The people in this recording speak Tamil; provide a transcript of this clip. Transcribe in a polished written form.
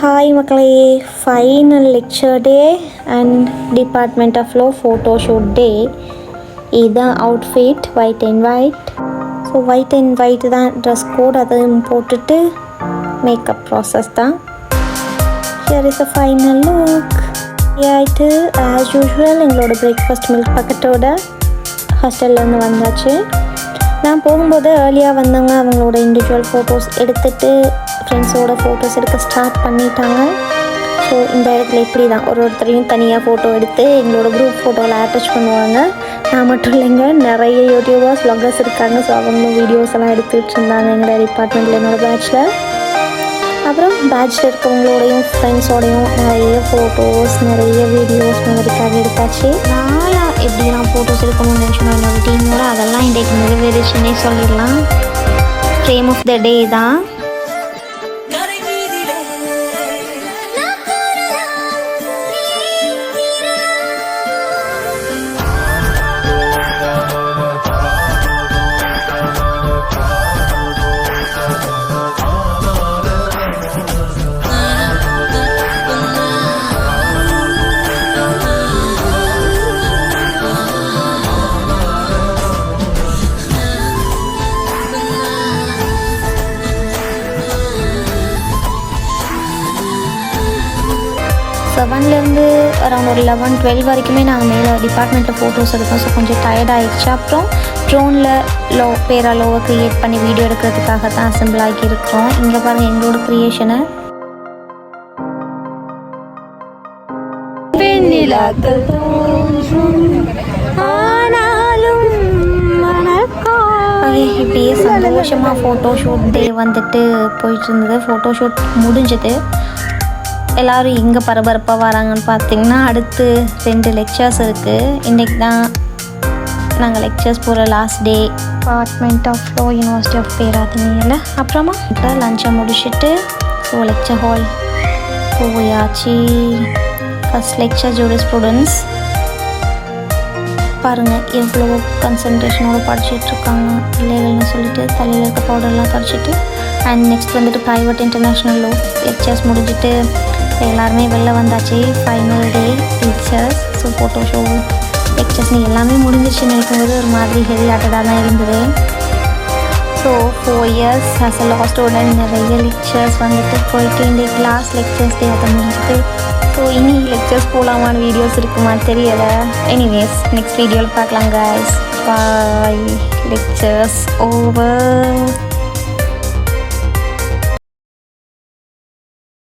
ஹாய் மக்களே, final lecture day and department of law photo shoot day. இதுதான் outfit, white and white. So white and white தான் ட்ரெஸ் கோட், அதையும் போட்டுட்டு மேக்கப் ப்ராசஸ் தான். Here is a final look. ஆகிட்டு ஆஸ் யூஷுவல் எங்களோட பிரேக்ஃபாஸ்ட் மில்க் பக்கெட்டோட ஹாஸ்டல்லேருந்து வந்தாச்சு. நான் போகும்போது ஏர்லியாக வந்தவங்க அவங்களோட இண்டிவிஜுவல் ஃபோட்டோஸ் எடுத்துகிட்டு ஃப்ரெண்ட்ஸோட ஃபோட்டோஸ் எடுக்க ஸ்டார்ட் பண்ணிட்டாங்க. ஸோ இந்த இடத்துல இப்படி தான் ஒருத்தரையும் தனியாக ஃபோட்டோ எடுத்து எங்களோட குரூப் ஃபோட்டோவில் அட்டாச் பண்ணுவாங்க. நான் மட்டும் இல்லைங்க, நிறைய யூடியூபர்ஸ் வ்ளாகர்ஸ் இருக்காங்க. ஸோ அவங்களும் வீடியோஸ் எல்லாம் எடுத்துகிட்டு இருந்தாங்க எங்களோட டிபார்ட்மெண்ட்டில், என்னோடய பேட்சில். அப்புறம் பேட்சில் இருக்கவங்களோடையும் ஃப்ரெண்ட்ஸோடையும் நிறைய ஃபோட்டோஸ், நிறைய வீடியோஸ் மெமரிக்காக எடுத்தாச்சு. நான் எப்படிலாம் ஃபோட்டோஸ் எடுக்கணும்னு நினச்சோம் என்னோடய டீமோட, அதெல்லாம் இன்றைக்கு நிறைவேறிச்சுன்னே சொல்லிடலாம். ஃப்ரேம் ஆஃப் த டே தான். செவன்லேருந்து அரௌண்ட் ஒரு 11-12 வரைக்குமே நாங்கள் மேலே டிபார்ட்மெண்ட்டில் ஃபோட்டோஸ் எடுத்தோம். ஸோ கொஞ்சம் டயர்ட் ஆகிடுச்சு. அப்புறம் ட்ரோனில் பேராலோவை க்ரியேட் பண்ணி வீடியோ எடுக்கிறதுக்காக தான் அசம்பிள் ஆகி இருக்கிறோம். இங்கே பாருங்கள் எங்களோட க்ரியேஷனை. இப்படியே சந்தோஷமாக ஃபோட்டோ ஷூட் டே வந்துட்டு போயிட்டு இருந்தது. ஃபோட்டோ ஷூட் முடிஞ்சது. எல்லோரும் எங்கே பரபரப்பாக வராங்கன்னு பார்த்தீங்கன்னா, அடுத்து 2 லெக்சர்ஸ் இருக்குது. இன்றைக்கி தான் நாங்கள் லெக்சர்ஸ் போகிற last day department of law, university of பேராதனியில். அப்புறமா லஞ்சை முடிச்சுட்டு ஸோ லெக்சர் ஹால் போயாச்சு. ஃபஸ்ட் லெக்சர் ஜூரி ஸ்டூடெண்ட்ஸ் பாருங்கள் எவ்வளோ கன்சன்ட்ரேஷனோடு படிச்சுட்ருக்காங்க. இல்லைன்னு சொல்லிட்டு தலையில் இருக்க பவுடர்லாம் படிச்சுட்டு. அண்ட் நெக்ஸ்ட் வந்துட்டு ப்ரைவேட் இன்டர்நேஷ்னல் லோ லெக்சர்ஸ் முடிஞ்சுட்டு எல்லாருமே வெளில வந்தாச்சு. Final day lectures. So photo show லெக்சர்ஸ்னு எல்லாமே முடிஞ்சிச்சுன்னு நினைக்கும்போது ஒரு மாதிரி ஹெவி ஆட்டடாக தான் இருந்தது. So 4 years as a law student நிறைய லெக்சர்ஸ் வந்துட்டு போயிட்டு இன்றைக்கு லாஸ்ட் லெக்சர்ஸ் டே அதை முடிஞ்சுட்டு. ஸோ இனி லெக்சர்ஸ் போகலாமான்னு வீடியோஸ் இருக்குமா தெரியலை. எனிவேஸ் நெக்ஸ்ட் வீடியோவில் பார்க்கலாம் கைஸ். பாய். Lectures over.